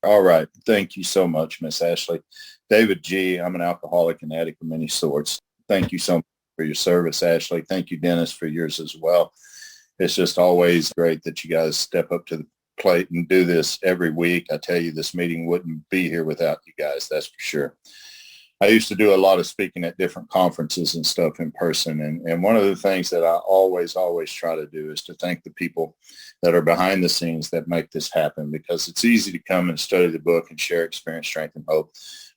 All right. Thank you so much, Miss Ashley. David G., I'm an alcoholic and addict of many sorts. Thank you so much for your service, Ashley. Thank you, Dennis, for yours as well. It's just always great that you guys step up to the plate and do this every week. I tell you, this meeting wouldn't be here without you guys, that's for sure. I used to do a lot of speaking at different conferences and stuff in person. And one of the things that I always try to do is to thank the people that are behind the scenes that make this happen, because it's easy to come and study the book and share experience, strength, and hope.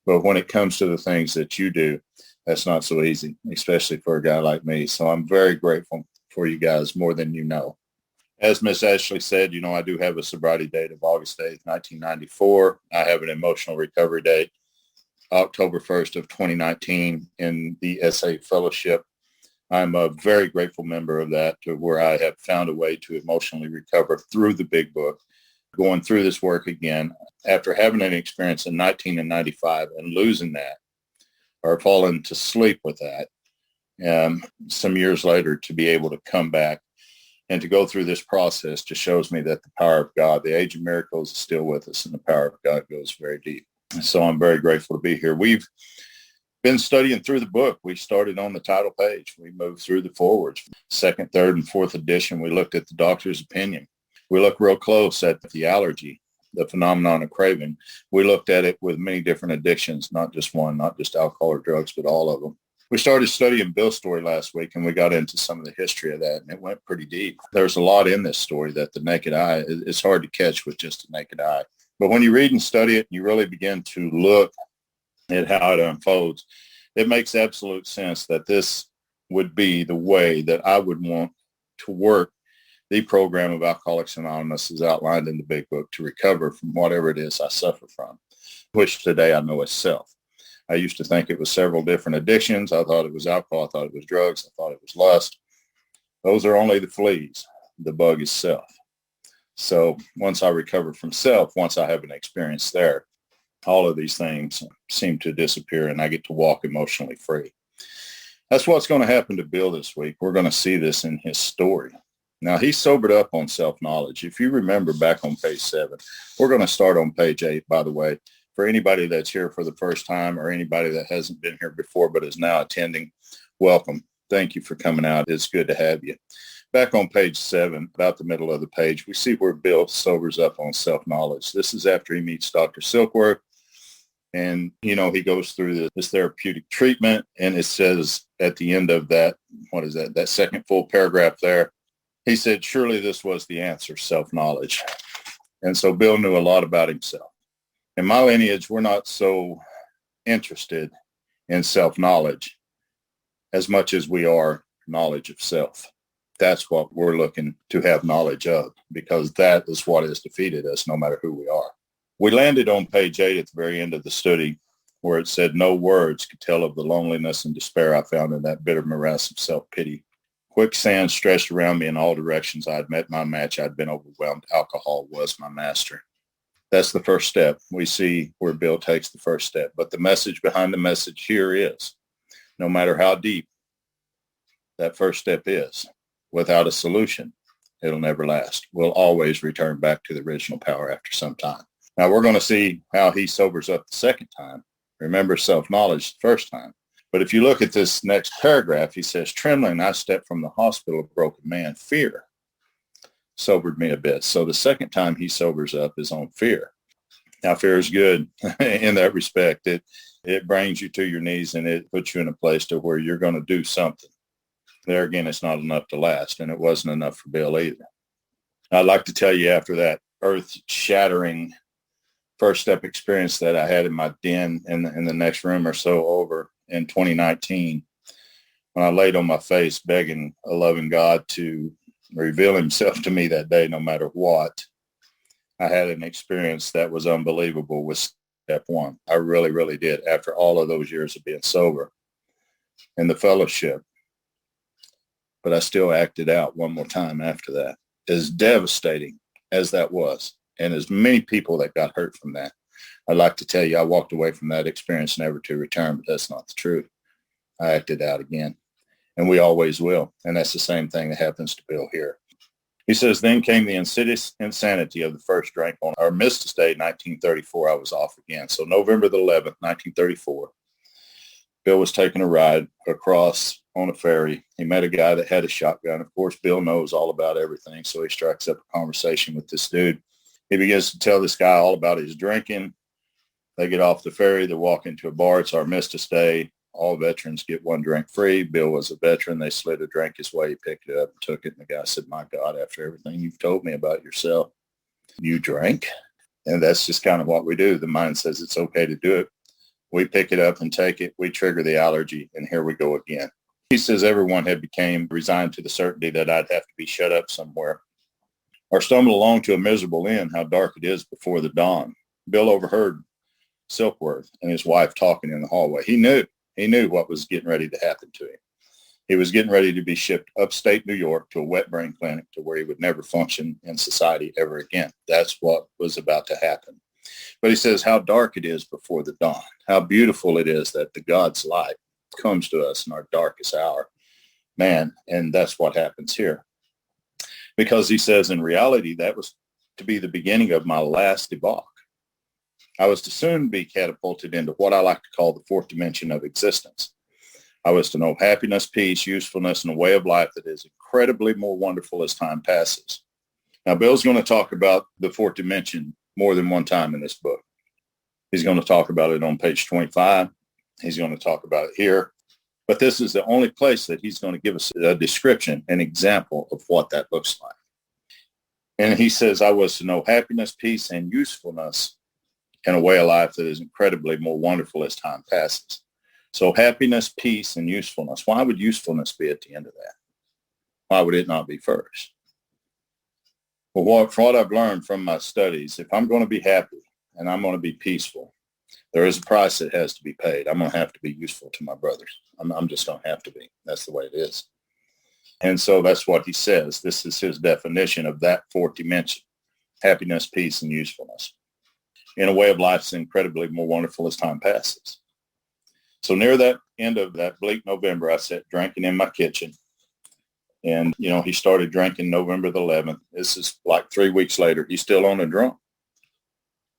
But when it comes to the things that you do, that's not so easy, especially for a guy like me. So I'm very grateful for you guys, more than you know. As Miss Ashley said, I do have a sobriety date of August 8th, 1994. I have an emotional recovery date, October 1st of 2019 in the SA Fellowship. I'm a very grateful member of that, to where I have found a way to emotionally recover through the big book, going through this work again after having an experience in 1995 and losing that, or falling to sleep with that. Some years later, to be able to come back and to go through this process just shows me that the power of God, the age of miracles, is still with us, and the power of God goes very deep. So I'm very grateful to be here. We've been studying through the book. We started on the title page. We moved through the forwards. Second, third, and fourth edition, we looked at the doctor's opinion. We looked real close at the allergy, the phenomenon of craving. We looked at it with many different addictions, not just one, not just alcohol or drugs, but all of them. We started studying Bill's story last week, and we got into some of the history of that, and it went pretty deep. There's a lot in this story that the naked eye, it's hard to catch with just a naked eye. But when you read and study it, you really begin to look at how it unfolds. It makes absolute sense that this would be the way that I would want to work the program of Alcoholics Anonymous as outlined in the big book, to recover from whatever it is I suffer from, which today I know is self. I used to think it was several different addictions. I thought it was alcohol. I thought it was drugs. I thought it was lust. Those are only the fleas. The bug is self. So once I recover from self, once I have an experience there, all of these things seem to disappear, and I get to walk emotionally free. That's what's going to happen to Bill this week. We're going to see this in his story. Now, he sobered up on self-knowledge. If you remember back on page 7, we're going to start on page 8, by the way. For anybody that's here for the first time, or anybody that hasn't been here before but is now attending, welcome. Thank you for coming out. It's good to have you. Back on page 7, about the middle of the page, we see where Bill sobers up on self-knowledge. This is after he meets Dr. Silkworth, and, he goes through this therapeutic treatment, and it says at the end of that, that second full paragraph there, he said, surely this was the answer, self-knowledge. And so Bill knew a lot about himself. In my lineage, we're not so interested in self-knowledge as much as we are knowledge of self. That's what we're looking to have knowledge of, because that is what has defeated us, no matter who we are. We landed on page 8 at the very end of the study, where it said, no words could tell of the loneliness and despair I found in that bitter morass of self-pity. Quicksand stretched around me in all directions. I had met my match. I'd been overwhelmed. Alcohol was my master. That's the first step. We see where Bill takes the first step. But the message behind the message here is, no matter how deep that first step is, without a solution, it'll never last. We'll always return back to the original power after some time. Now, we're going to see how he sobers up the second time. Remember, self-knowledge the first time. But if you look at this next paragraph, he says, trembling, I stepped from the hospital, a broken man. Fear sobered me a bit. So the second time he sobers up is on fear. Now, fear is good in that respect. It brings you to your knees, and it puts you in a place to where you're going to do something. There again, it's not enough to last, and it wasn't enough for Bill either. I'd like to tell you, after that earth-shattering first step experience that I had in my den in the next room or so over in 2019, when I laid on my face begging a loving God to reveal himself to me that day, no matter what, I had an experience that was unbelievable with step 1. I really, really did, after all of those years of being sober in the fellowship. But I still acted out one more time after that. As devastating as that was, and as many people that got hurt from that, I'd like to tell you, I walked away from that experience never to return, but that's not the truth. I acted out again, and we always will. And that's the same thing that happens to Bill here. He says, then came the insidious insanity of the first drink. On Armistice Day, 1934, I was off again. So November the 11th, 1934, Bill was taking a ride across on a ferry. He met a guy that had a shotgun. Of course, Bill knows all about everything, so he strikes up a conversation with this dude. He begins to tell this guy all about his drinking. They get off the ferry. They walk into a bar. It's Armistice Day. All veterans get one drink free. Bill was a veteran. They slid a drink his way. He picked it up and took it. And the guy said, my God, after everything you've told me about yourself, you drank? And that's just kind of what we do. The mind says it's okay to do it. We pick it up and take it. We trigger the allergy, and here we go again. He says everyone had became resigned to the certainty that I'd have to be shut up somewhere or stumble along to a miserable end, how dark it is before the dawn. Bill overheard Silkworth and his wife talking in the hallway. He knew what was getting ready to happen to him. He was getting ready to be shipped upstate New York to a wet brain clinic to where he would never function in society ever again. That's what was about to happen. But he says how dark it is before the dawn, how beautiful it is that the God's light comes to us in our darkest hour. Man, and that's what happens here. Because he says in reality, that was to be the beginning of my last debauch. I was to soon be catapulted into what I like to call the fourth dimension of existence. I was to know happiness, peace, usefulness, and a way of life that is incredibly more wonderful as time passes. Now, Bill's going to talk about the fourth dimension more than one time in this book. He's going to talk about it on page 25. He's going to talk about it here. But this is the only place that he's going to give us a description, an example of what that looks like. And he says, I was to know happiness, peace, and usefulness in a way of life that is incredibly more wonderful as time passes. So happiness, peace, and usefulness. Why would usefulness be at the end of that? Why would it not be first? Well, from what I've learned from my studies, if I'm going to be happy and I'm going to be peaceful, there is a price that has to be paid. I'm going to have to be useful to my brothers. I'm just going to have to be. That's the way it is. And so that's what he says. This is his definition of that fourth dimension, happiness, peace, and usefulness. In a way of life that's incredibly more wonderful as time passes. So near that end of that bleak November, I sat drinking in my kitchen. And, he started drinking November the 11th. This is like 3 weeks later. He's still on and drunk.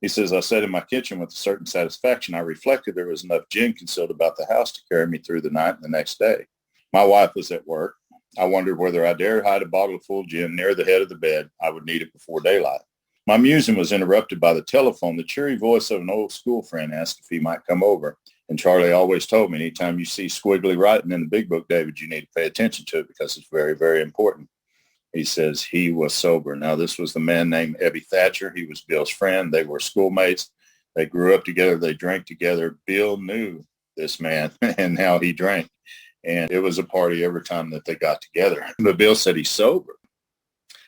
He says, I sat in my kitchen with a certain satisfaction. I reflected there was enough gin concealed about the house to carry me through the night and the next day. My wife was at work. I wondered whether I dared hide a bottle of full gin near the head of the bed. I would need it before daylight. My musing was interrupted by the telephone. The cheery voice of an old school friend asked if he might come over. And Charlie always told me, anytime you see squiggly writing in the big book, David, you need to pay attention to it because it's very, very important. He says he was sober. Now, this was the man named Ebby Thatcher. He was Bill's friend. They were schoolmates. They grew up together. They drank together. Bill knew this man and how he drank. And it was a party every time that they got together. But Bill said he's sober.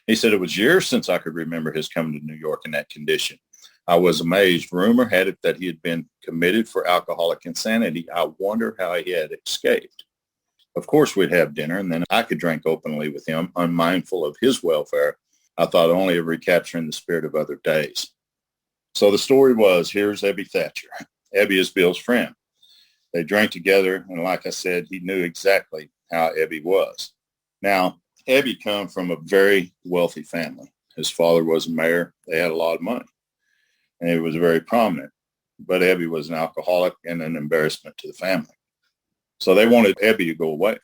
He said it was years since I could remember his coming to New York in that condition. I was amazed. Rumor had it that he had been committed for alcoholic insanity. I wonder how he had escaped. Of course, we'd have dinner, and then I could drink openly with him, unmindful of his welfare. I thought only of recapturing the spirit of other days. So the story was, here's Ebby Thatcher. Ebby is Bill's friend. They drank together, and like I said, he knew exactly how Ebby was. Now, Ebby come from a very wealthy family. His father was a mayor. They had a lot of money, and he was very prominent. But Ebby was an alcoholic and an embarrassment to the family. So they wanted Ebby to go away.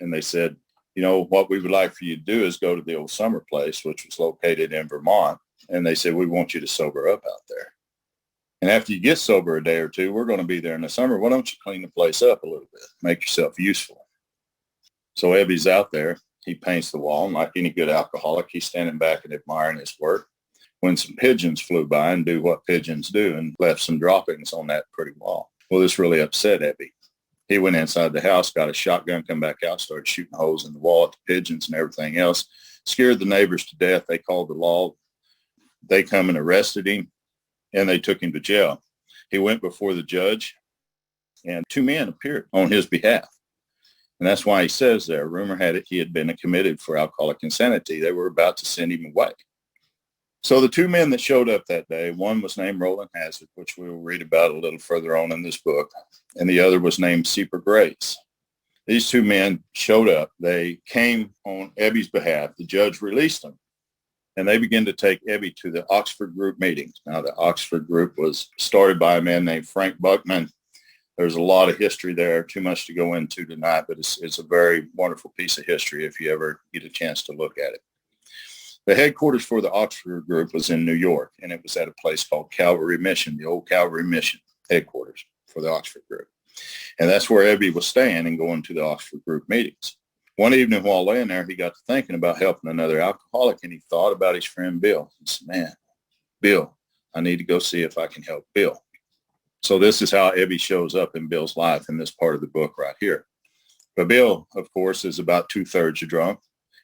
And they said, what we would like for you to do is go to the old summer place, which was located in Vermont. And they said, we want you to sober up out there. And after you get sober a day or two, we're going to be there in the summer. Why don't you clean the place up a little bit, make yourself useful? So Ebby's out there. He paints the wall. And like any good alcoholic, he's standing back and admiring his work when some pigeons flew by and do what pigeons do and left some droppings on that pretty wall. Well, this really upset Ebby. He went inside the house, got a shotgun, come back out, started shooting holes in the wall at the pigeons and everything else, scared the neighbors to death. They called the law. They come and arrested him, and they took him to jail. He went before the judge, and 2 men appeared on his behalf. And that's why he says there, rumor had it he had been committed for alcoholic insanity. They were about to send him away. So the 2 men that showed up that day, one was named Roland Hazard, which we will read about a little further on in this book, and the other was named Seeper Grace. These 2 men showed up. They came on Ebby's behalf. The judge released them. And they began to take Ebby to the Oxford group meetings. Now, the Oxford group was started by a man named Frank Buckman. There's a lot of history there, too much to go into tonight, but it's a very wonderful piece of history if you ever get a chance to look at it. The headquarters for the Oxford group was in New York, and it was at a place called Calvary Mission, the old Calvary Mission headquarters for the Oxford group. And that's where Ebby was staying and going to the Oxford group meetings. One evening while laying there, he got to thinking about helping another alcoholic, and he thought about his friend Bill. He said, man, Bill, I need to go see if I can help Bill. So this is how Ebby shows up in Bill's life in this part of the book right here. But Bill, of course, is about 2/3 drunk.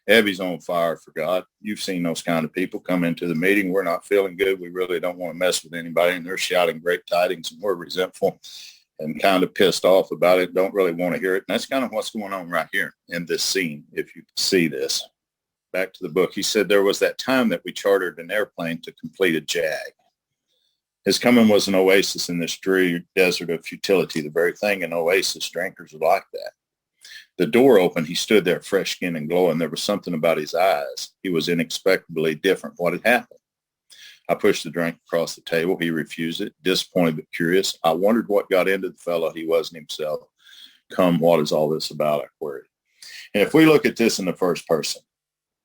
Ebby's on fire for God. You've seen those kind of people come into the meeting. We're not feeling good. We really don't want to mess with anybody. And they're shouting great tidings, and we're resentful and kind of pissed off about it. Don't really want to hear it. And that's kind of what's going on right here in this scene, if you see this. Back to the book. He said, there was that time that we chartered an airplane to complete a jag. His coming was an oasis in this dreary desert of futility, the very thing an oasis drinkers are like that. The door opened. He stood there, fresh skin and glowing. There was something about his eyes. He was inexplicably different. What had happened? I pushed the drink across the table. He refused it, disappointed but curious. I wondered what got into the fellow. He wasn't himself. Come, what is all this about? I queried. And if we look at this in the first person,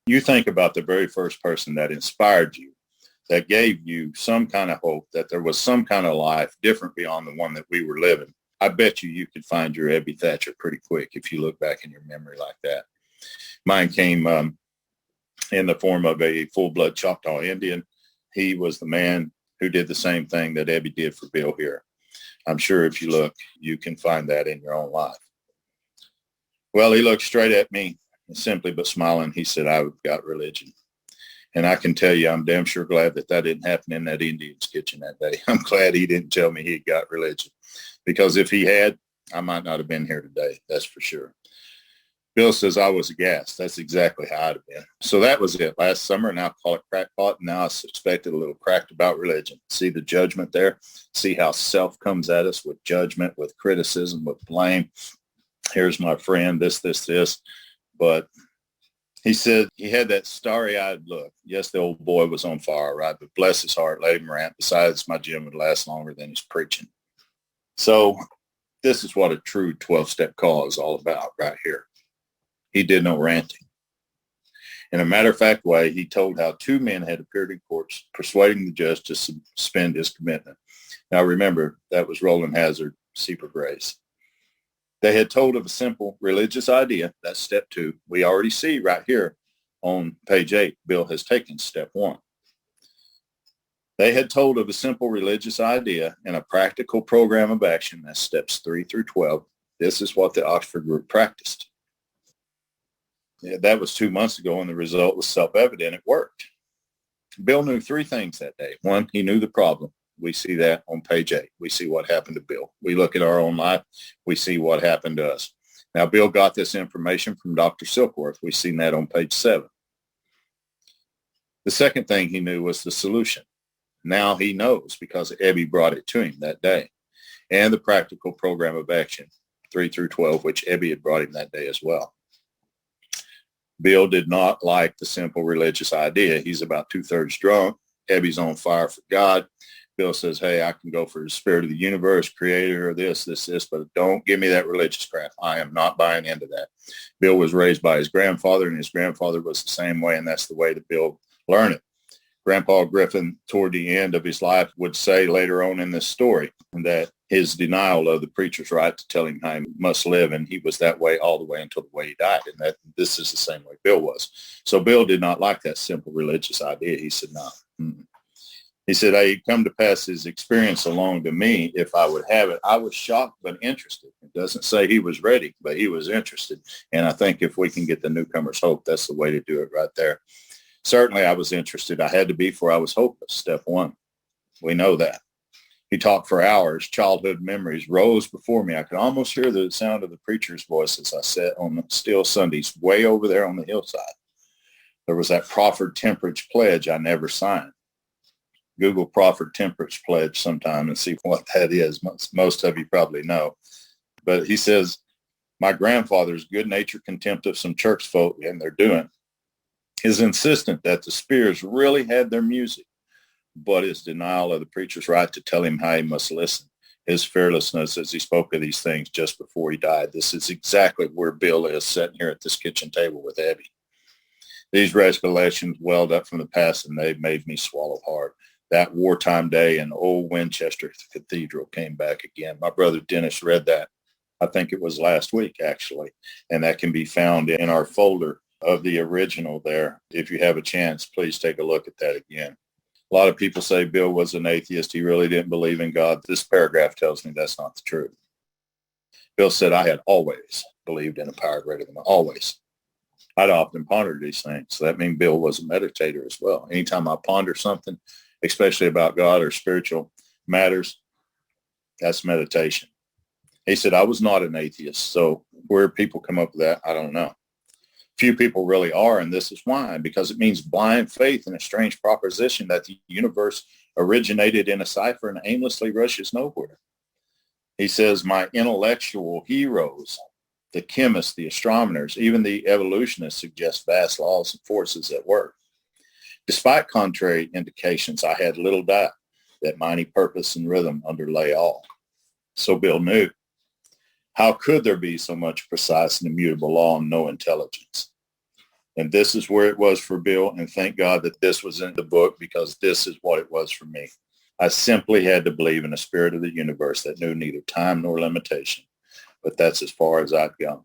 you think about the very first person that inspired you, that gave you some kind of hope that there was some kind of life different beyond the one that we were living. I bet you could find your Ebby Thatcher pretty quick if you look back in your memory like that. Mine came in the form of a full-blood Choctaw Indian. He was the man who did the same thing that Ebby did for Bill here. I'm sure if you look, you can find that in your own life. Well, he looked straight at me, simply but smiling. He said, I've got religion. And I can tell you, I'm damn sure glad that didn't happen in that Indian's kitchen that day. I'm glad he didn't tell me he'd got religion, because if he had, I might not have been here today. That's for sure. Bill says I was aghast. That's exactly how I'd have been. So that was it. Last summer, an alcoholic crackpot. Now I suspected a little cracked about religion. See the judgment there? See how self comes at us with judgment, with criticism, with blame. Here's my friend, this. But he said he had that starry-eyed look. Yes, the old boy was on fire, right? But bless his heart, let him rant. Besides, my gym would last longer than his preaching. So this is what a true 12-step call is all about right here. He did no ranting. In a matter-of-fact way, he told how two men had appeared in courts persuading the judge to suspend his commitment. Now remember, that was Roland Hazard, Seeper Grace. They had told of a simple religious idea. That's step 2. We already see right here on page 8, Bill has taken step 1. They had told of a simple religious idea and a practical program of action. That's steps 3 through 12. This is what the Oxford group practiced. Yeah, that was 2 months ago, and the result was self-evident. It worked. Bill knew 3 things that day. 1, he knew the problem. We see that on page 8. We see what happened to Bill. We look at our own life. We see what happened to us. Now, Bill got this information from Dr. Silkworth. We've seen that on page 7. The second thing he knew was the solution. Now he knows because Ebby brought it to him that day. And the practical program of action, 3 through 12, which Ebby had brought him that day as well. Bill did not like the simple religious idea. He's about 2/3 drunk. Ebby's on fire for God. Bill says, hey, I can go for the spirit of the universe, creator, this, but don't give me that religious crap. I am not buying into that. Bill was raised by his grandfather, and his grandfather was the same way, and that's the way that Bill learned it. Grandpa Griffin, toward the end of his life, would say later on in this story that his denial of the preacher's right to tell him how he must live, and he was that way all the way until the way he died, and that this is the same way Bill was. So Bill did not like that simple religious idea. He said, no. He said, hey, come to pass his experience along to me if I would have it. I was shocked but interested. It doesn't say he was ready, but he was interested. And I think if we can get the newcomer's hope, that's the way to do it right there. Certainly I was interested. I had to be, for I was hopeless. Step 1. We know that. He talked for hours. Childhood memories rose before me. I could almost hear the sound of the preacher's voice as I sat on the still Sundays way over there on the hillside. There was that proffered temperance pledge I never signed. Google proffered temperance pledge sometime and see what that is. Most of you probably know. But he says, my grandfather's good-natured contempt of some church folk, and they're doing. His insistence that the Spears really had their music, but his denial of the preacher's right to tell him how he must listen. His fearlessness as he spoke of these things just before he died. This is exactly where Bill is sitting here at this kitchen table with Ebby. These recollections welled up from the past, and they made me swallow hard. That wartime day in old Winchester Cathedral came back again. My brother Dennis read that. I think it was last week, actually. And that can be found in our folder of the original there. If you have a chance, please take a look at that again. A lot of people say Bill was an atheist. He really didn't believe in God. This paragraph tells me that's not the truth. Bill said, I had always believed in a power greater than me. Always. I'd often pondered these things. So that means Bill was a meditator as well. Anytime I ponder something, especially about God or spiritual matters, that's meditation. He said, I was not an atheist. So where people come up with that, I don't know. Few people really are, and this is why, because it means blind faith in a strange proposition that the universe originated in a cipher and aimlessly rushes nowhere. He says, my intellectual heroes, the chemists, the astronomers, even the evolutionists suggest vast laws and forces at work. Despite contrary indications, I had little doubt that mighty purpose and rhythm underlay all. So Bill knew. How could there be so much precise and immutable law and no intelligence? And this is where it was for Bill, and thank God that this was in the book, because this is what it was for me. I simply had to believe in a spirit of the universe that knew neither time nor limitation, but that's as far as I'd gone.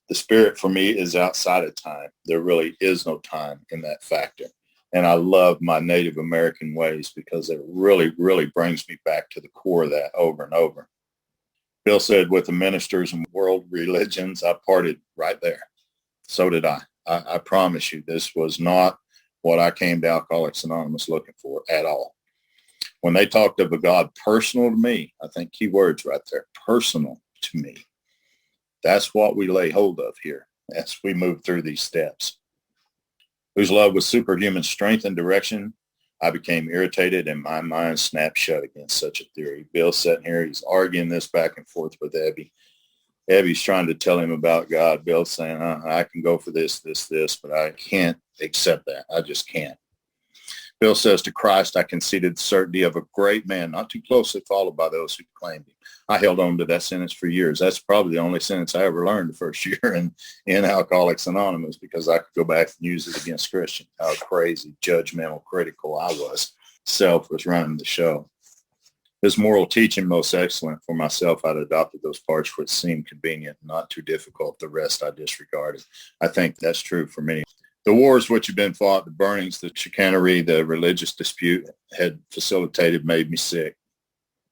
The spirit for me is outside of time. There really is no time in that factor. And I love my Native American ways because it really, really brings me back to the core of that over and over. Bill said, with the ministers and world religions, I parted right there. So did I. I promise you, this was not what I came to Alcoholics Anonymous looking for at all. When they talked of a God personal to me, I think key words right there, personal to me. That's what we lay hold of here as we move through these steps. Whose love was superhuman strength and direction, I became irritated and my mind snapped shut against such a theory. Bill's sitting here, he's arguing this back and forth with Ebby. Ebby's trying to tell him about God. Bill's saying, I can go for this, but I can't accept that. I just can't. Bill says, to Christ, I conceded the certainty of a great man, not too closely followed by those who claimed him. I held on to that sentence for years. That's probably the only sentence I ever learned the first year in Alcoholics Anonymous, because I could go back and use it against Christians. How crazy, judgmental, critical I was. Self was running the show. His moral teaching most excellent. For myself, I'd adopted those parts which seemed convenient, not too difficult. The rest I disregarded. I think that's true for many. The wars which had been fought, the burnings, the chicanery, the religious dispute had facilitated made me sick.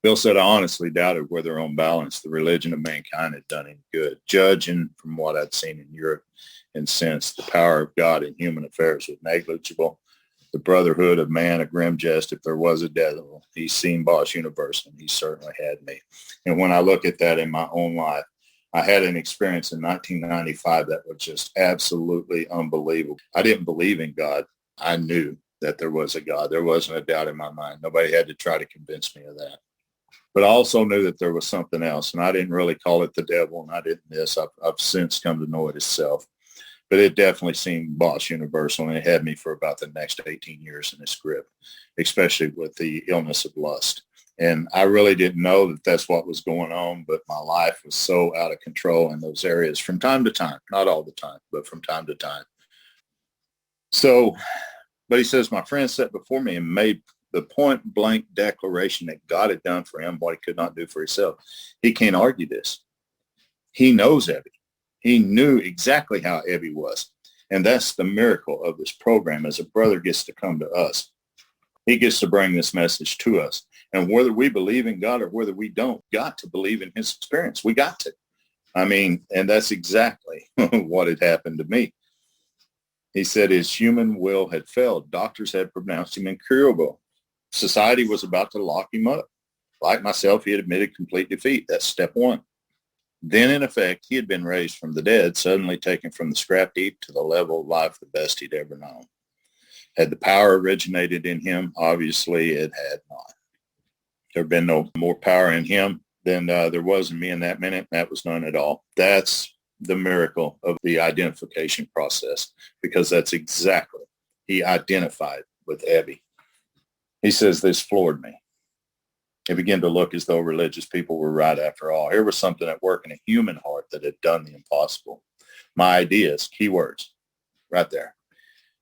Bill said, I honestly doubted whether on balance the religion of mankind had done any good. Judging from what I'd seen in Europe and since, the power of God in human affairs was negligible. The brotherhood of man, a grim jest. If there was a devil, he's seen Boss Universe, and he certainly had me. And when I look at that in my own life, I had an experience in 1995 that was just absolutely unbelievable. I didn't believe in God. I knew that there was a God. There wasn't a doubt in my mind. Nobody had to try to convince me of that. But I also knew that there was something else, and I didn't really call it the devil, and I didn't this. I've since come to know it as self. But it definitely seemed Boss Universal, and it had me for about the next 18 years in its grip, especially with the illness of lust. And I really didn't know that that's what was going on, but my life was so out of control in those areas from time to time, not all the time, but from time to time. So, but he says, my friend sat before me and made the point blank declaration that God had done for him what he could not do for himself. He can't argue this. He knows Ebby. He knew exactly how Ebby was. And that's the miracle of this program, as a brother gets to come to us. He gets to bring this message to us. And whether we believe in God or whether we don't, got to believe in his experience. We got to. I mean, and that's exactly what had happened to me. He said his human will had failed. Doctors had pronounced him incurable. Society was about to lock him up. Like myself, he had admitted complete defeat. That's step one. Then, in effect, he had been raised from the dead, suddenly taken from the scrap heap to the level of life the best he'd ever known. Had the power originated in him? Obviously, it had not. There had been no more power in him than there was in me in that minute. That was none at all. That's the miracle of the identification process, because that's exactly, he identified with Ebby. He says, this floored me. It began to look as though religious people were right after all. Here was something at work in a human heart that had done the impossible. My ideas, keywords, right there.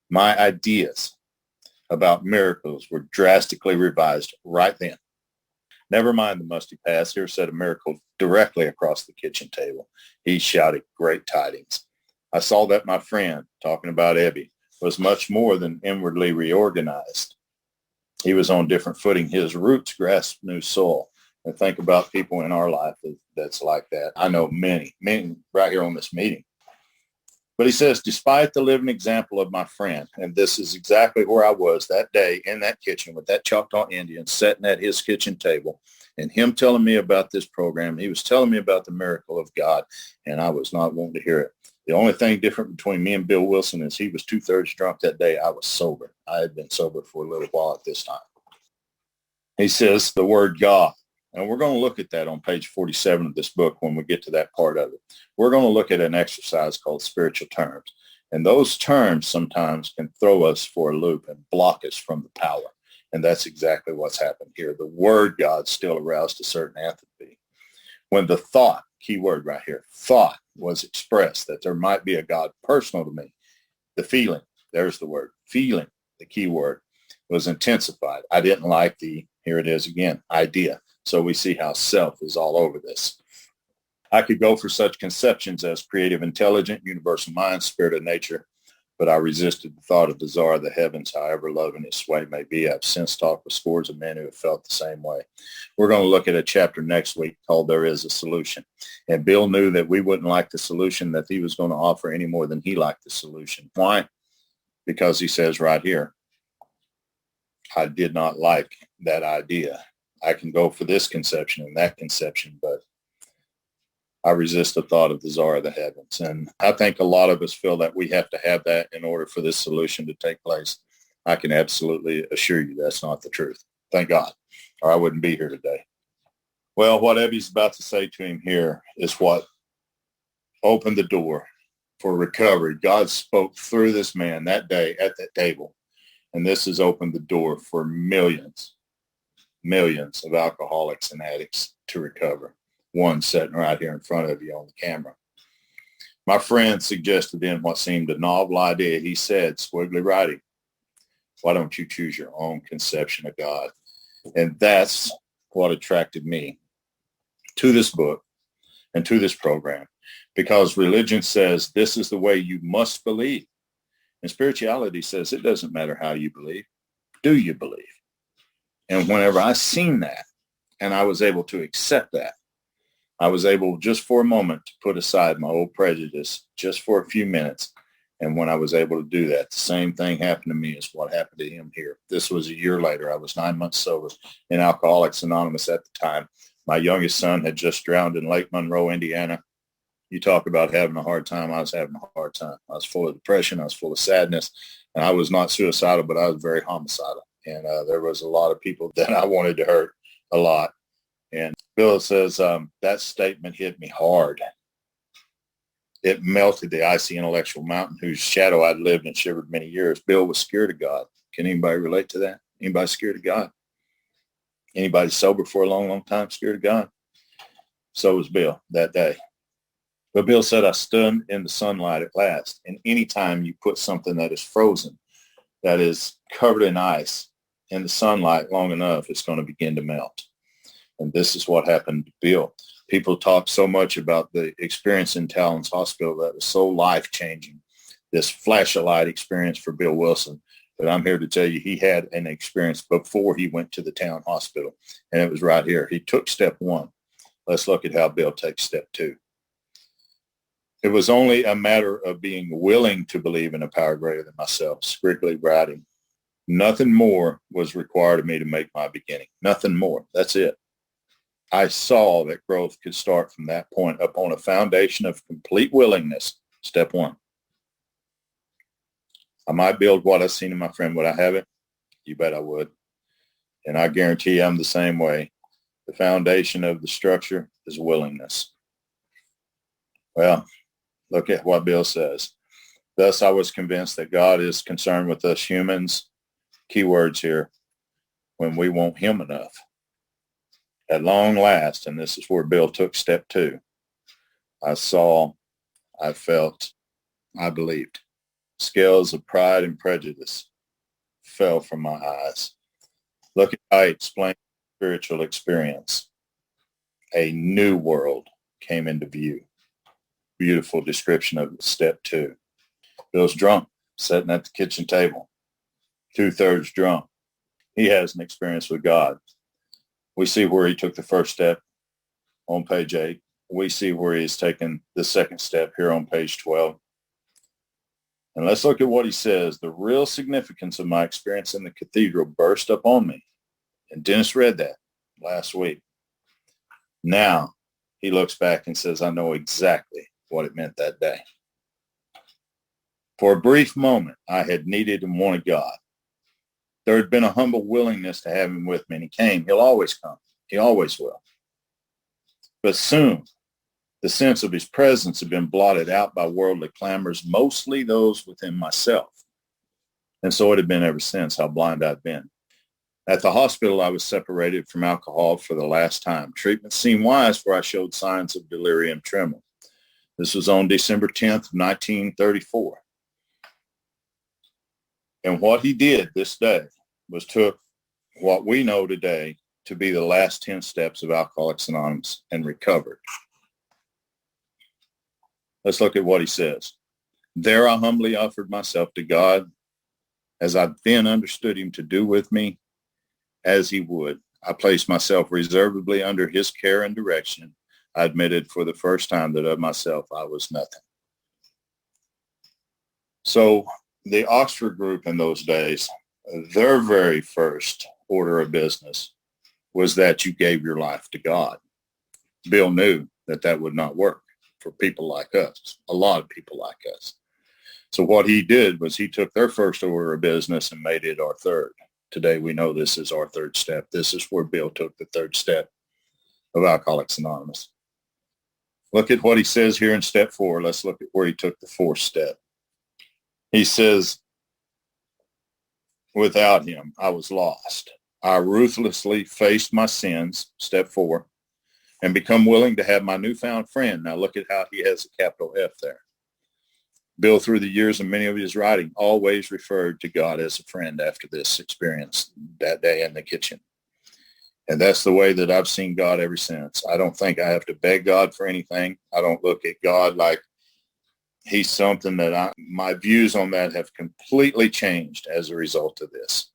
My ideas about miracles were drastically revised right then. Never mind the musty past. Here said a miracle directly across the kitchen table. He shouted, great tidings. I saw that my friend, talking about Ebby, was much more than inwardly reorganized. He was on different footing. His roots grasped new soil. And think about people in our life that's like that. I know many right here on this meeting. But he says, despite the living example of my friend, and this is exactly where I was that day in that kitchen with that Choctaw Indian sitting at his kitchen table, and him telling me about this program. He was telling me about the miracle of God, and I was not wanting to hear it. The only thing different between me and Bill Wilson is he was 2/3 drunk that day. I was sober. I had been sober for a little while at this time. He says the word God. And we're going to look at that on page 47 of this book when we get to that part of it. We're going to look at an exercise called spiritual terms. And those terms sometimes can throw us for a loop and block us from the power. And that's exactly what's happened here. The word God still aroused a certain antipathy. When the thought, key word right here, thought was expressed that there might be a God personal to me, the feeling, there's the word, feeling, the key word, was intensified. I didn't like the, here it is again, idea. So we see how self is all over this. I could go for such conceptions as creative, intelligent, universal mind, spirit of nature, but I resisted the thought of the czar of the heavens, however loving his sway may be. I've since talked with scores of men who have felt the same way. We're going to look at a chapter next week called There Is a Solution. And Bill knew that we wouldn't like the solution that he was going to offer any more than he liked the solution. Why? Because he says right here, I did not like that idea. I can go for this conception and that conception, but I resist the thought of the czar of the heavens. And I think a lot of us feel that we have to have that in order for this solution to take place. I can absolutely assure you that's not the truth. Thank God, or I wouldn't be here today. Well, what Ebby's about to say to him here is what opened the door for recovery. God spoke through this man that day at that table. And this has opened the door for millions of alcoholics and addicts to recover. One sitting right here in front of you on the camera. My friend suggested then what seemed a novel idea. He said, squiggly writing, why don't you choose your own conception of God? And that's what attracted me to this book and to this program, because religion says this is the way you must believe. And spirituality says it doesn't matter how you believe. Do you believe? And whenever I seen that and I was able to accept that, I was able just for a moment to put aside my old prejudice just for a few minutes. And when I was able to do that, the same thing happened to me as what happened to him here. This was a year later. I was 9 months sober in Alcoholics Anonymous at the time. My youngest son had just drowned in Lake Monroe, Indiana. You talk about having a hard time. I was having a hard time. I was full of depression. I was full of sadness. And I was not suicidal, but I was very homicidal. And there was a lot of people that I wanted to hurt a lot. And Bill says, that statement hit me hard. It melted the icy intellectual mountain whose shadow I'd lived and shivered many years. Bill was scared of God. Can anybody relate to that? Anybody scared of God? Anybody sober for a long, long time scared of God? So was Bill that day. But Bill said, I stood in the sunlight at last. And anytime you put something that is frozen, that is covered in ice, in the sunlight long enough, it's going to begin to melt. And this is what happened to Bill. People talk so much about the experience in Talon's Hospital that was so life-changing, this flash-of-light experience for Bill Wilson. But I'm here to tell you he had an experience before he went to the town hospital. And it was right here. He took step one. Let's look at how Bill takes step two. It was only a matter of being willing to believe in a power greater than myself, scribbly writing. Nothing more was required of me to make my beginning. Nothing more. That's it. I saw that growth could start from that point upon a foundation of complete willingness. Step one. I might build what I've seen in my friend. Would I have it? You bet I would. And I guarantee I'm the same way. The foundation of the structure is willingness. Well, Look at what Bill says. Thus, I was convinced that God is concerned with us humans, keywords here, when we want him enough. At long last, and this is where Bill took step 2, I saw, I felt, I believed. Scales of pride and prejudice fell from my eyes. Look at how I explained spiritual experience. A new world came into view. Beautiful description of step 2. Bill's drunk, sitting at the kitchen table, 2/3 drunk. He has an experience with God. We see where he took the first step on page 8. We see where he's taken the second step here on page 12. And let's look at what he says. The real significance of my experience in the cathedral burst upon me. And Dennis read that last week. Now he looks back and says, I know exactly what it meant that day. For a brief moment, I had needed and wanted God. There had been a humble willingness to have him with me, and he came. He'll always come. He always will. But soon, the sense of his presence had been blotted out by worldly clamors, mostly those within myself. And so it had been ever since, how blind I'd been. At the hospital, I was separated from alcohol for the last time. Treatment seemed wise, for I showed signs of delirium tremor. This was on December 10th, 1934. And what he did this day was took what we know today to be the last 10 steps of Alcoholics Anonymous and recovered. Let's look at what he says. There I humbly offered myself to God as I then understood him to do with me as he would. I placed myself reservedly under his care and direction. I admitted for the first time that of myself I was nothing. So the Oxford group in those days, their very first order of business was that you gave your life to God. Bill knew that that would not work for people like us, a lot of people like us. So what he did was he took their first order of business and made it our third. Today we know this is our third step. This is where Bill took the third step of Alcoholics Anonymous. Look at what he says here in step 4. Let's look at where he took the fourth step. He says, without him, I was lost. I ruthlessly faced my sins, step 4, and become willing to have my newfound friend. Now look at how he has a capital F there. Bill, through the years and many of his writing, always referred to God as a friend after this experience that day in the kitchen. And that's the way that I've seen God ever since. I don't think I have to beg God for anything. I don't look at God like he's something that my views on that have completely changed as a result of this.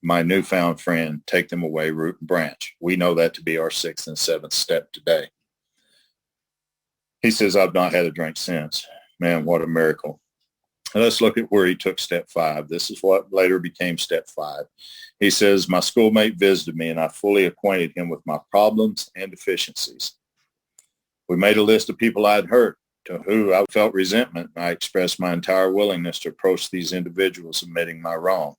My newfound friend, take them away, root and branch. We know that to be our 6th and 7th step today. He says, I've not had a drink since. Man, what a miracle. And let's look at where he took step 5. This is what later became step 5. He says, my schoolmate visited me and I fully acquainted him with my problems and deficiencies. We made a list of people I'd hurt, to who I felt resentment. I expressed my entire willingness to approach these individuals admitting my wrong.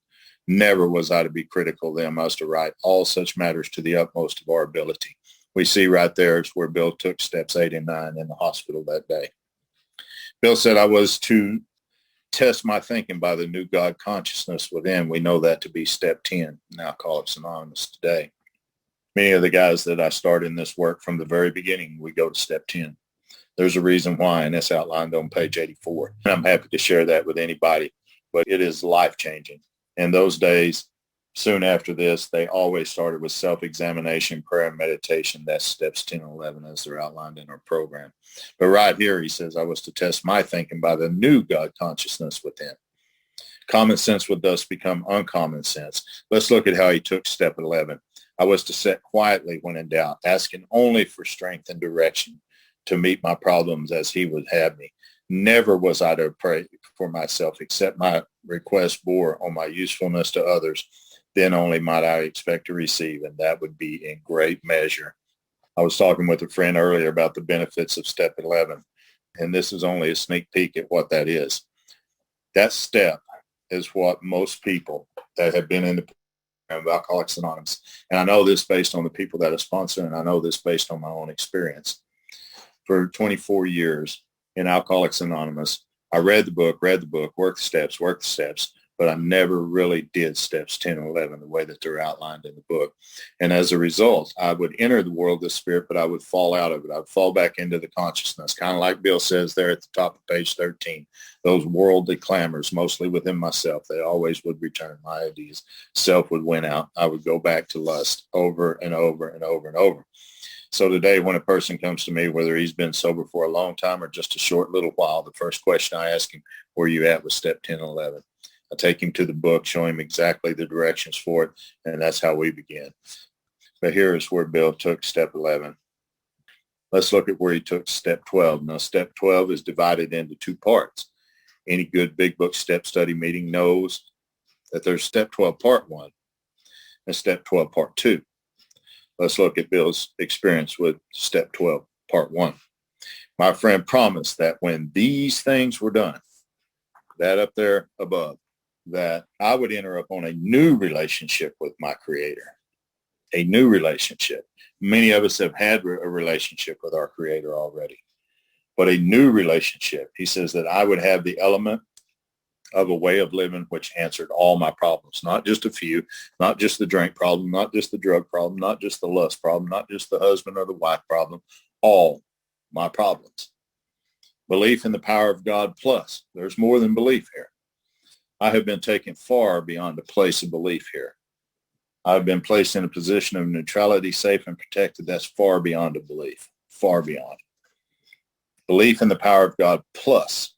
Never was I to be critical of them. I was to write all such matters to the utmost of our ability. We see right there is where Bill took steps 8 and 9 in the hospital that day. Bill said I was to test my thinking by the new God consciousness within. We know that to be step 10 in Alcoholics Anonymous today. Many of the guys that I started in this work from the very beginning, we go to step 10. There's a reason why, and that's outlined on page 84. And I'm happy to share that with anybody, but it is life-changing. In those days, soon after this, they always started with self-examination, prayer, and meditation. That's steps 10 and 11 as they're outlined in our program. But right here, he says, I was to test my thinking by the new God consciousness within. Common sense would thus become uncommon sense. Let's look at how he took step 11. I was to sit quietly when in doubt, asking only for strength and direction to meet my problems as he would have me. Never was I to pray for myself, except my request bore on my usefulness to others. Then only might I expect to receive, and that would be in great measure. I was talking with a friend earlier about the benefits of step 11, and this is only a sneak peek at what that is. That step is what most people that have been in the program of Alcoholics Anonymous, and I know this based on the people that I sponsor, and I know this based on my own experience. For 24 years, in Alcoholics Anonymous. I read the book, worked the steps, but I never really did steps 10 and 11 the way that they're outlined in the book. And as a result, I would enter the world of the spirit, but I would fall out of it. I'd fall back into the consciousness, kind of like Bill says there at the top of page 13, those worldly clamors, mostly within myself. They always would return. My ideas, self would win out. I would go back to lust over and over and over and over. So today, when a person comes to me, whether he's been sober for a long time or just a short little while, the first question I ask him, where are you at with step 10 and 11? I take him to the book, show him exactly the directions for it, and that's how we begin. But here is where Bill took step 11. Let's look at where he took step 12. Now, step 12 is divided into two parts. Any good big book step study meeting knows that there's step 12 part 1 and step 12 part 2. Let's look at Bill's experience with step 12 part 1. My friend promised that when these things were done, that up there above, that I would enter upon a new relationship with my Creator, a new relationship. Many of us have had a relationship with our Creator already, but a new relationship. He says that I would have the element of a way of living which answered all my problems, not just a few, not just the drink problem, not just the drug problem, not just the lust problem, not just the husband or the wife problem, all my problems. Belief in the power of God plus. There's more than belief here. I have been taken far beyond a place of belief here. I've been placed in a position of neutrality, safe and protected. That's far beyond a belief, far beyond. Belief in the power of God plus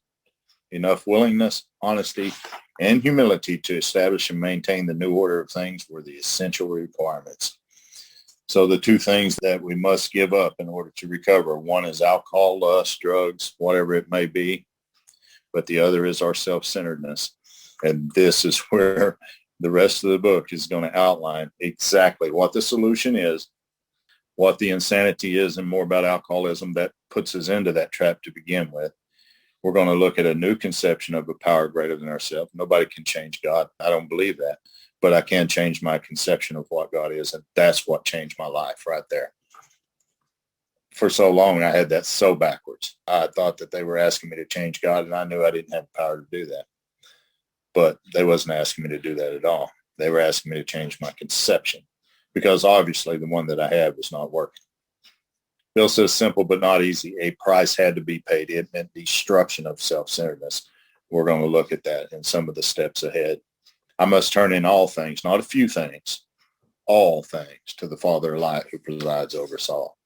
enough willingness, honesty, and humility to establish and maintain the new order of things were the essential requirements. So the two things that we must give up in order to recover, one is alcohol, lust, drugs, whatever it may be, but the other is our self-centeredness. And this is where the rest of the book is going to outline exactly what the solution is, what the insanity is, and more about alcoholism that puts us into that trap to begin with. We're going to look at a new conception of a power greater than ourselves. Nobody can change God. I don't believe that, but I can change my conception of what God is. And that's what changed my life right there. For so long, I had that so backwards. I thought that they were asking me to change God, and I knew I didn't have the power to do that. But they wasn't asking me to do that at all. They were asking me to change my conception because obviously the one that I had was not working. Bill says simple but not easy. A price had to be paid. It meant destruction of self-centeredness. We're going to look at that in some of the steps ahead. I must turn in all things, not a few things, all things to the Father of light who presides over us all.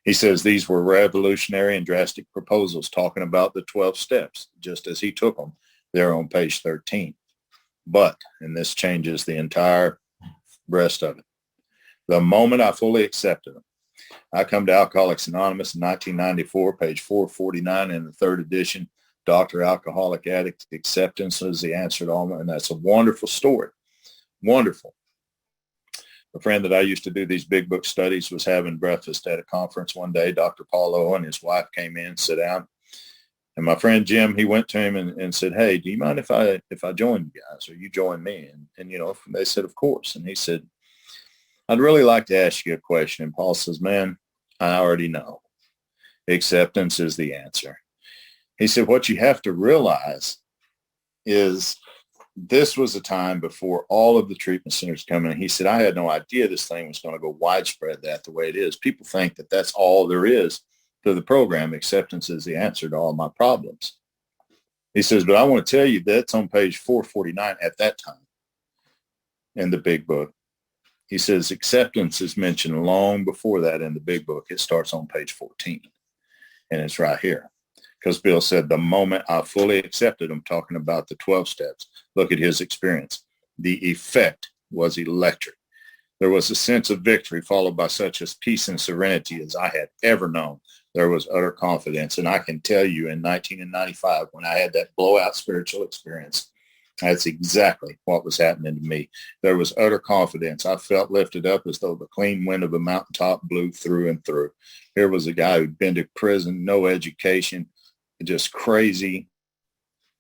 He says these were revolutionary and drastic proposals talking about the 12 steps, just as he took them there on page 13. But, and this changes the entire rest of it, the moment I fully accepted them, I come to Alcoholics Anonymous in 1994, page 449 in the third edition, Dr. Alcoholic Addict Acceptance is the answer to all, and that's a wonderful story. Wonderful. A friend that I used to do these big book studies was having breakfast at a conference one day. Dr. Paul O and his wife came in, sit down. And my friend Jim, he went to him and said, hey, do you mind if I join you guys or you join me? And, you know, they said, of course. And he said, I'd really like to ask you a question. And Paul says, man, I already know. Acceptance is the answer. He said, what you have to realize is this was a time before all of the treatment centers come in. He said, I had no idea this thing was going to go widespread that the way it is. People think that that's all there is to the program. Acceptance is the answer to all my problems. He says, but I want to tell you that's on page 449 at that time in the big book. He says acceptance is mentioned long before that in the big book. It starts on page 14, and it's right here. Because Bill said, the moment I fully accepted him, talking about the 12 steps, look at his experience. The effect was electric. There was a sense of victory followed by such as peace and serenity as I had ever known. There was utter confidence. And I can tell you in 1995, when I had that blowout spiritual experience, that's exactly what was happening to me. There was utter confidence. I felt lifted up as though the clean wind of a mountaintop blew through and through. Here was a guy who'd been to prison, no education, just crazy,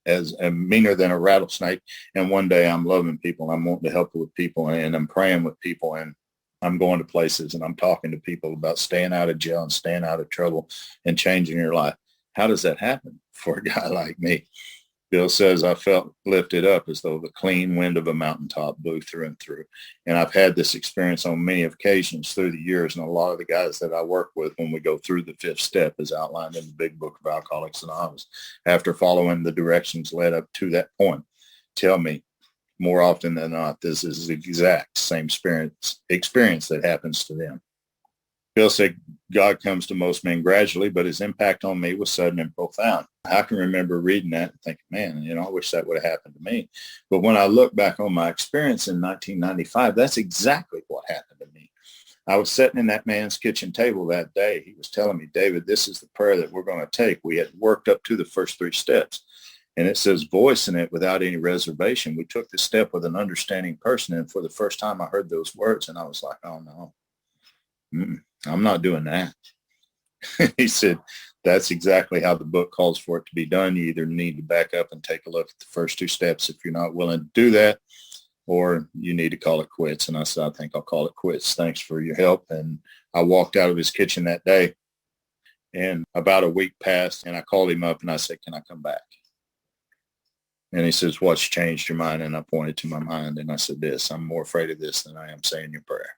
as meaner than a rattlesnake. And one day I'm loving people. I'm wanting to help with people, and I'm praying with people, and I'm going to places, and I'm talking to people about staying out of jail and staying out of trouble and changing your life. How does that happen for a guy like me? Bill says, I felt lifted up as though the clean wind of a mountaintop blew through and through. And I've had this experience on many occasions through the years. And a lot of the guys that I work with when we go through the fifth step as outlined in the big book of Alcoholics Anonymous, after following the directions led up to that point, tell me more often than not, this is the exact same experience that happens to them. Bill said, God comes to most men gradually, but his impact on me was sudden and profound. I can remember reading that and thinking, man, I wish that would have happened to me. But when I look back on my experience in 1995, that's exactly what happened to me. I was sitting in that man's kitchen table that day. He was telling me, David, this is the prayer that we're going to take. We had worked up to the first 3 steps. And it says voice in it without any reservation. We took the step with an understanding person. And for the first time, I heard those words and I was like, oh, no. I'm not doing that. He said, that's exactly how the book calls for it to be done. You either need to back up and take a look at the first 2 steps if you're not willing to do that, or you need to call it quits. And I said, I think I'll call it quits. Thanks for your help. And I walked out of his kitchen that day, and about a week passed, and I called him up and I said, can I come back? And he says, what's changed your mind? And I pointed to my mind and I said, this, I'm more afraid of this than I am saying your prayer.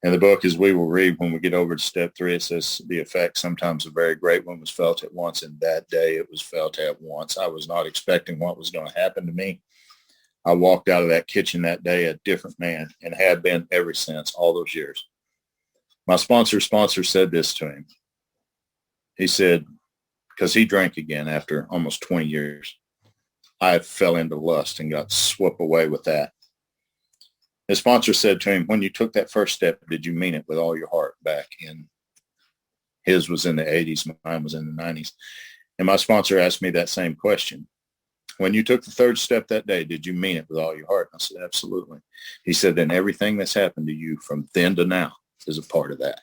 And the book, as we will read when we get over to step 3, it says the effect, sometimes a very great one, was felt at once. And that day it was felt at once. I was not expecting what was going to happen to me. I walked out of that kitchen that day a different man, and have been ever since, all those years. My sponsor said this to him. He said, because he drank again after almost 20 years, I fell into lust and got swept away with that. His sponsor said to him, when you took that first step, did you mean it with all your heart? Back in, his was in the 80s, mine was in the 90s. And my sponsor asked me that same question. When you took the 3rd step that day, did you mean it with all your heart? I said, absolutely. He said, then everything that's happened to you from then to now is a part of that.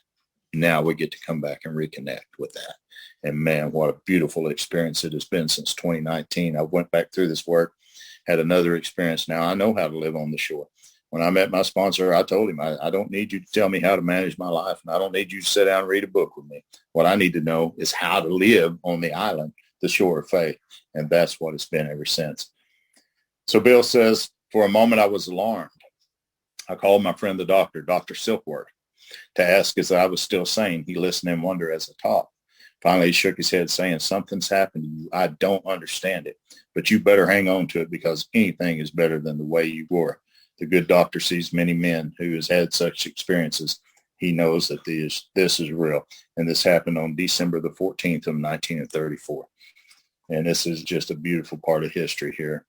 Now we get to come back and reconnect with that. And man, what a beautiful experience it has been since 2019. I went back through this work, had another experience. Now I know how to live on the shore. When I met my sponsor, I told him, I don't need you to tell me how to manage my life, and I don't need you to sit down and read a book with me. What I need to know is how to live on the island, the shore of faith. And that's what it's been ever since. So Bill says, for a moment, I was alarmed. I called my friend, the doctor, Dr. Silkworth, to ask if I was still sane. He listened in wonder as I talked. Finally, he shook his head saying, something's happened to you. I don't understand it, but you better hang on to it, because anything is better than the way you were. The good doctor sees many men who has had such experiences. He knows that this is real. And this happened on December the 14th of 1934. And this is just a beautiful part of history here.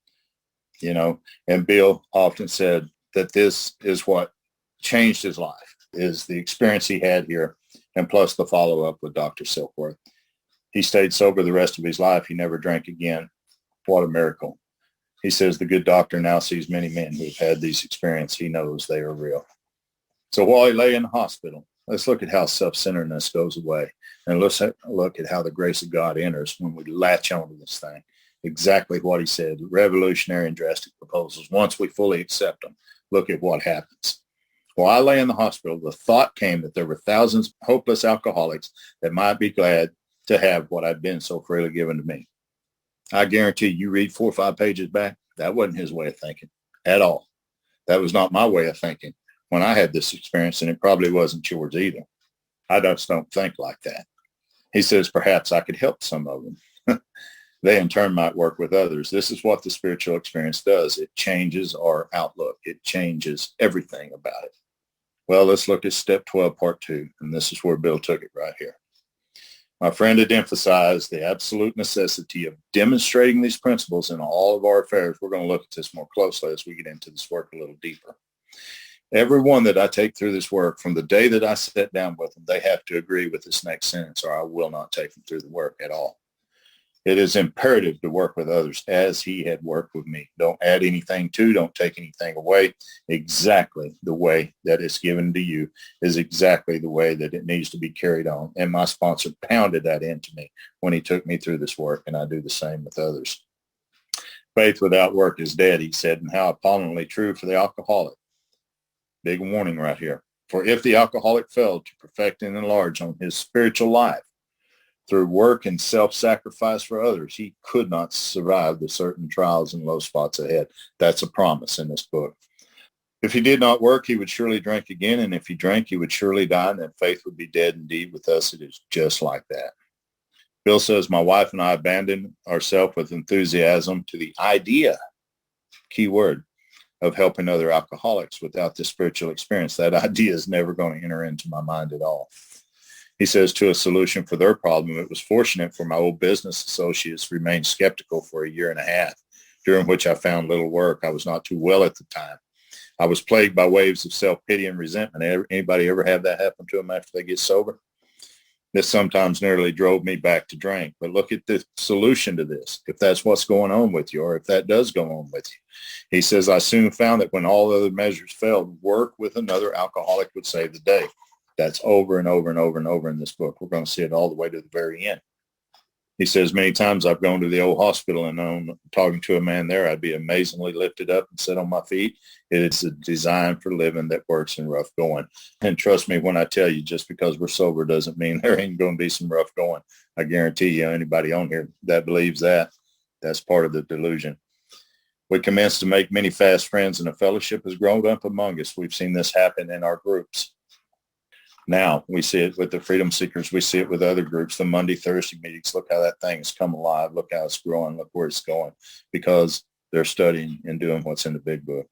And Bill often said that this is what changed his life, is the experience he had here, and plus the follow-up with Dr. Silkworth. He stayed sober the rest of his life. He never drank again. What a miracle. He says the good doctor now sees many men who have had these experiences. He knows they are real. So while he lay in the hospital, let's look at how self-centeredness goes away. And let's look at how the grace of God enters when we latch onto this thing. Exactly what he said, revolutionary and drastic proposals. Once we fully accept them, look at what happens. While I lay in the hospital, the thought came that there were thousands of hopeless alcoholics that might be glad to have what had been so freely given to me. I guarantee you read 4 or 5 pages back, that wasn't his way of thinking at all. That was not my way of thinking when I had this experience, and it probably wasn't yours either. I just don't think like that. He says, perhaps I could help some of them. They in turn might work with others. This is what the spiritual experience does. It changes our outlook. It changes everything about it. Well, let's look at step 12, part 2, and this is where Bill took it right here. My friend had emphasized the absolute necessity of demonstrating these principles in all of our affairs. We're going to look at this more closely as we get into this work a little deeper. Everyone that I take through this work, from the day that I sit down with them, they have to agree with this next sentence, or I will not take them through the work at all. It is imperative to work with others as he had worked with me. Don't add anything to, don't take anything away. Exactly the way that it's given to you is exactly the way that it needs to be carried on. And my sponsor pounded that into me when he took me through this work, and I do the same with others. Faith without work is dead, he said, and how appallingly true for the alcoholic. Big warning right here. For if the alcoholic failed to perfect and enlarge on his spiritual life, Through work and self-sacrifice for others, he could not survive the certain trials and low spots ahead. That's a promise in this book. If he did not work, he would surely drink again, and if he drank, he would surely die, and then faith would be dead indeed. With us, it is just like that. Bill says, my wife and I abandoned ourselves with enthusiasm to the idea, key word, of helping other alcoholics without this spiritual experience. That idea is never going to enter into my mind at all. He says, to a solution for their problem, it was fortunate for my old business associates remained skeptical for a year and a half, during which I found little work. I was not too well at the time. I was plagued by waves of self-pity and resentment. Anybody ever have that happen to them after they get sober? This sometimes nearly drove me back to drink. But look at the solution to this, if that's what's going on with you, or if that does go on with you. He says, I soon found that when all other measures failed, work with another alcoholic would save the day. That's over and over and over and over in this book. We're going to see it all the way to the very end. He says, many times I've gone to the old hospital and known, talking to a man there, I'd be amazingly lifted up and set on my feet. It is a design for living that works in rough going. And trust me when I tell you, just because we're sober doesn't mean there ain't going to be some rough going. I guarantee you, anybody on here that believes that, that's part of the delusion. We commenced to make many fast friends, and a fellowship has grown up among us. We've seen this happen in our groups. Now we see it with the Freedom Seekers. We see it with other groups, the Monday, Thursday meetings. Look how that thing has come alive. Look how it's growing. Look where it's going, because they're studying and doing what's in the big book.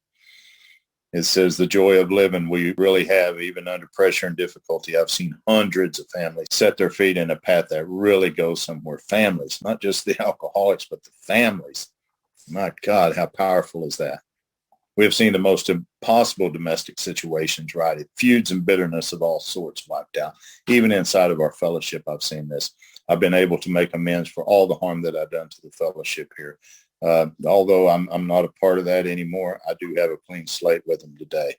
It says the joy of living we really have, even under pressure and difficulty. I've seen hundreds of families set their feet in a path that really goes somewhere. Families, not just the alcoholics, but the families. My God, how powerful is that? We have seen the most impossible domestic situations righted, feuds and bitterness of all sorts wiped out. Even inside of our fellowship, I've seen this. I've been able to make amends for all the harm that I've done to the fellowship here. Although I'm not a part of that anymore, I do have a clean slate with them today.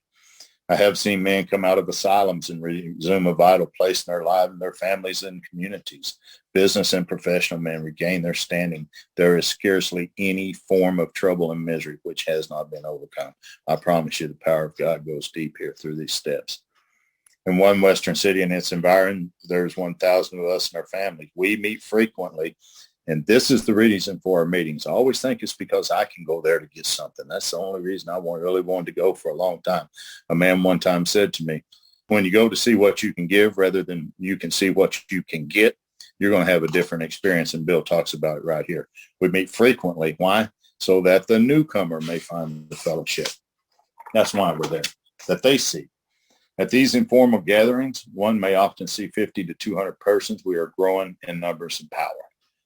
I have seen men come out of asylums and resume a vital place in their lives and their families and communities. Business and professional men regain their standing. There is scarcely any form of trouble and misery which has not been overcome. I promise you the power of God goes deep here through these steps. In one Western city and its environment, there's 1,000 of us and our families. We meet frequently, and this is the reason for our meetings. I always think it's because I can go there to get something. That's the only reason I really wanted to go for a long time. A man one time said to me, when you go to see what you can give rather than you can see what you can get, you're going to have a different experience. And Bill talks about it right here. We meet frequently. Why? So that the newcomer may find the fellowship. That's why we're there, that they see. At these informal gatherings, one may often see 50 to 200 persons. We are growing in numbers and power,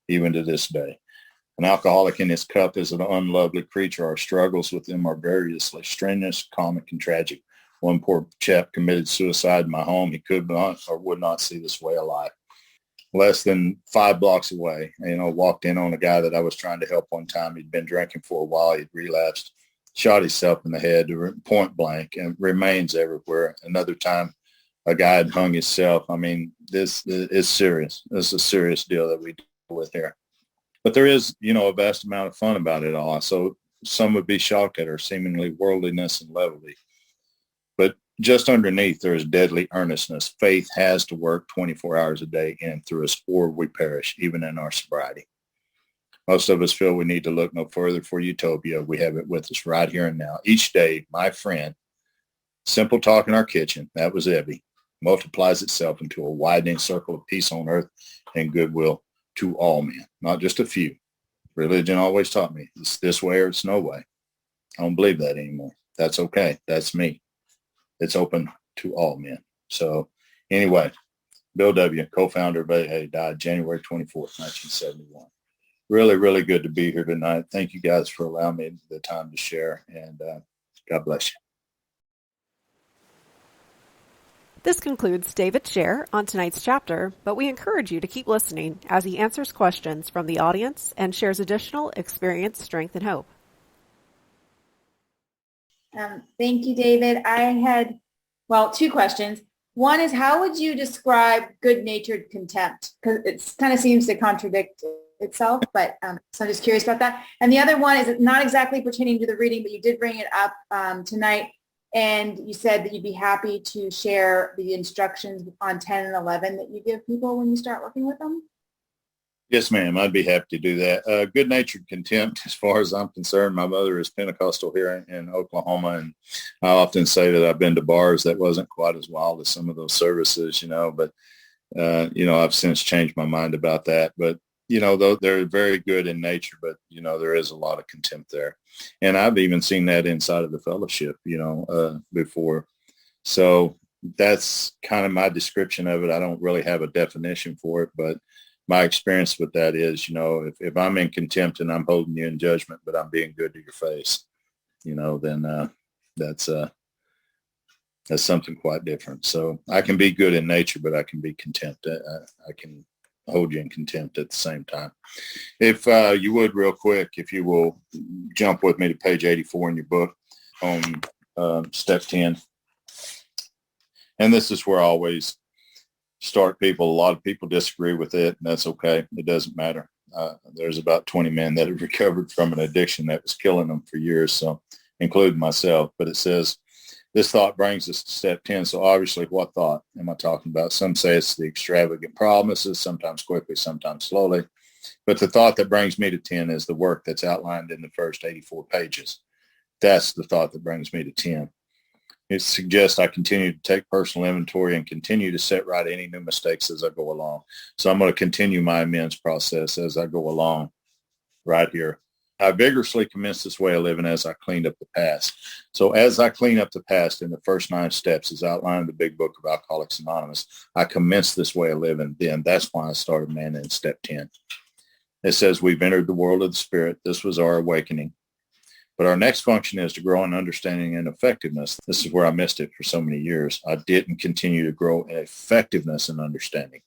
even to this day. An alcoholic in his cup is an unlovely creature. Our struggles with them are variously strenuous, comic, and tragic. One poor chap committed suicide in my home. He could not or would not see this way of life. Less than 5 blocks away, walked in on a guy that I was trying to help one time. He'd been drinking for a while. He'd relapsed, shot himself in the head, point blank, and remains everywhere. Another time, a guy had hung himself. I mean, this is serious. This is a serious deal that we deal with here. But there is, a vast amount of fun about it all. So some would be shocked at our seemingly worldliness and levity. But just underneath, there is deadly earnestness. Faith has to work 24 hours a day in and through us, or we perish, even in our sobriety. Most of us feel we need to look no further for utopia. We have it with us right here and now. Each day, my friend, simple talk in our kitchen, that was Ebby, multiplies itself into a widening circle of peace on earth and goodwill to all men, not just a few. Religion always taught me it's this way or it's no way. I don't believe that anymore. That's okay. That's me. It's open to all men. So anyway, Bill W., co-founder of AA, died January 24th, 1971. Really, really good to be here tonight. Thank you guys for allowing me the time to share, and God bless you. This concludes David's share on tonight's chapter, but we encourage you to keep listening as he answers questions from the audience and shares additional experience, strength, and hope. Thank you, David. I had, 2 questions. One is, how would you describe good-natured contempt? Because it kind of seems to contradict itself, but so I'm just curious about that. And the other one is not exactly pertaining to the reading, but you did bring it up tonight, and you said that you'd be happy to share the instructions on 10 and 11 that you give people when you start working with them. Yes, ma'am. I'd be happy to do that. Good-natured contempt, as far as I'm concerned. My mother is Pentecostal here in Oklahoma, and I often say that I've been to bars that wasn't quite as wild as some of those services, but, I've since changed my mind about that. But, though they're very good in nature, but, there is a lot of contempt there. And I've even seen that inside of the fellowship, before. So that's kind of my description of it. I don't really have a definition for it, but my experience with that is, if I'm in contempt and I'm holding you in judgment, but I'm being good to your face, then that's something quite different. So I can be good in nature, but I can be contempt. I can hold you in contempt at the same time. If you would, real quick, if you will jump with me to page 84 in your book on step 10. And this is where I always start people. A lot of people disagree with it, and that's okay. It doesn't matter. There's about 20 men that have recovered from an addiction that was killing them for years, so including myself. But it says, this thought brings us to step 10. So obviously, what thought am I talking about? Some say it's the extravagant promises, sometimes quickly, sometimes slowly. But the thought that brings me to 10 is the work that's outlined in the first 84 pages. That's the thought that brings me to 10. It suggests I continue to take personal inventory and continue to set right any new mistakes as I go along. So I'm going to continue my amends process as I go along right here. I vigorously commenced this way of living as I cleaned up the past. So as I clean up the past in the first 9 steps, as outlined in the big book of Alcoholics Anonymous, I commenced this way of living. Then that's why I started manning in step 10. It says we've entered the world of the spirit. This was our awakening. But our next function is to grow in understanding and effectiveness. This is where I missed it for so many years. I didn't continue to grow in effectiveness and understanding.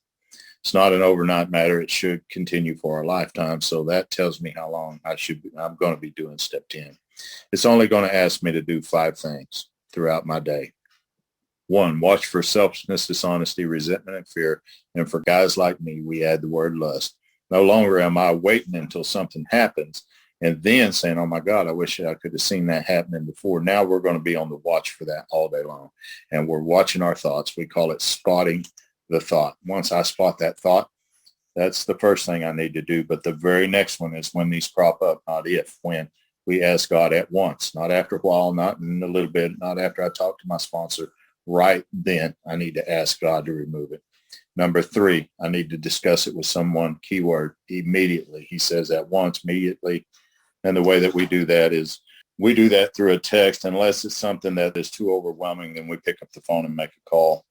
It's not an overnight matter. It should continue for our lifetime. So that tells me how long I'm going to be doing step 10. It's only going to ask me to do 5 things throughout my day. 1, watch for selfishness, dishonesty, resentment, and fear. And for guys like me, we add the word lust. No longer am I waiting until something happens and then saying, oh my God, I wish I could have seen that happening before. Now we're going to be on the watch for that all day long. And we're watching our thoughts. We call it spotting the thought. Once I spot that thought, that's the first thing I need to do. But the very next one is when these crop up, not if, when. We ask God at once, not after a while, not in a little bit, not after I talk to my sponsor. Right then, I need to ask God to remove it. Number 3, I need to discuss it with someone, keyword, immediately. He says at once, immediately. And the way that we do that is we do that through a text. Unless it's something that is too overwhelming, then we pick up the phone and make a call.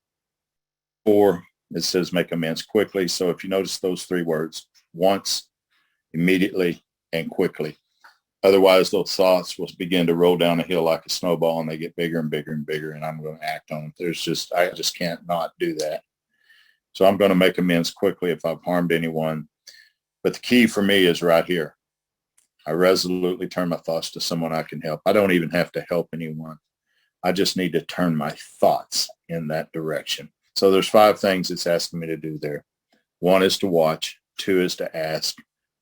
4, it says make amends quickly. So if you notice those 3 words, once, immediately, and quickly. Otherwise, those thoughts will begin to roll down a hill like a snowball, and they get bigger and bigger and bigger, and I'm going to act on them. I just can't not do that. So I'm going to make amends quickly if I've harmed anyone. But the key for me is right here. I resolutely turn my thoughts to someone I can help. I don't even have to help anyone. I just need to turn my thoughts in that direction. So there's 5 things it's asking me to do there. 1 is to watch. 2 is to ask.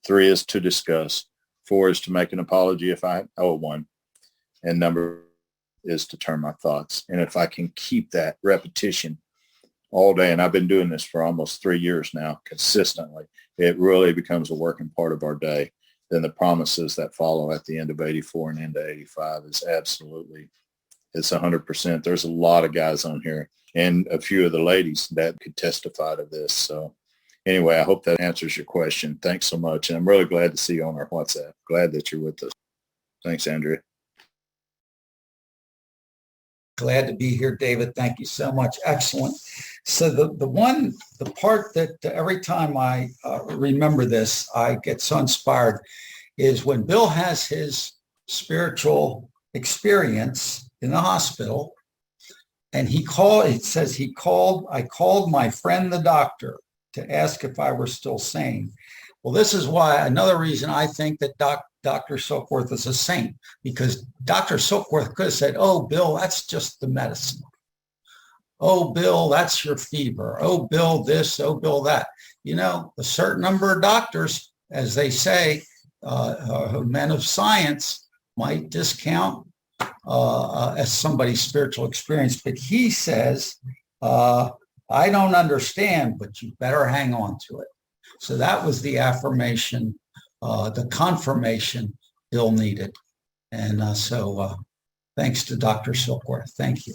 3 is to discuss. 4 is to make an apology if I owe one. And number is to turn my thoughts. And if I can keep that repetition all day, and I've been doing this for almost 3 years now consistently, it really becomes a working part of our day. Then the promises that follow at the end of 84 and into 85 is absolutely, it's 100%. There's a lot of guys on here and a few of the ladies that could testify to this. So anyway, I hope that answers your question. Thanks so much. And I'm really glad to see you on our WhatsApp. Glad that you're with us. Thanks, Andrea. Glad to be here, David. Thank you so much. Excellent. So the part that every time I remember this, I get so inspired is when Bill has his spiritual experience in the hospital, and I called my friend, the doctor, to ask if I were still sane. Well, this is why another reason I think that Dr. Silkworth is a saint, because Dr. Silkworth could have said, oh, Bill, that's just the medicine. Oh, Bill, that's your fever. Oh, Bill, this. Oh, Bill, that. You know, a certain number of doctors, as they say, men of science might discount as somebody's spiritual experience. But he says, I don't understand, but you better hang on to it. So that was the affirmation, the confirmation Bill needed. And so thanks to Dr. Silkworth. Thank you.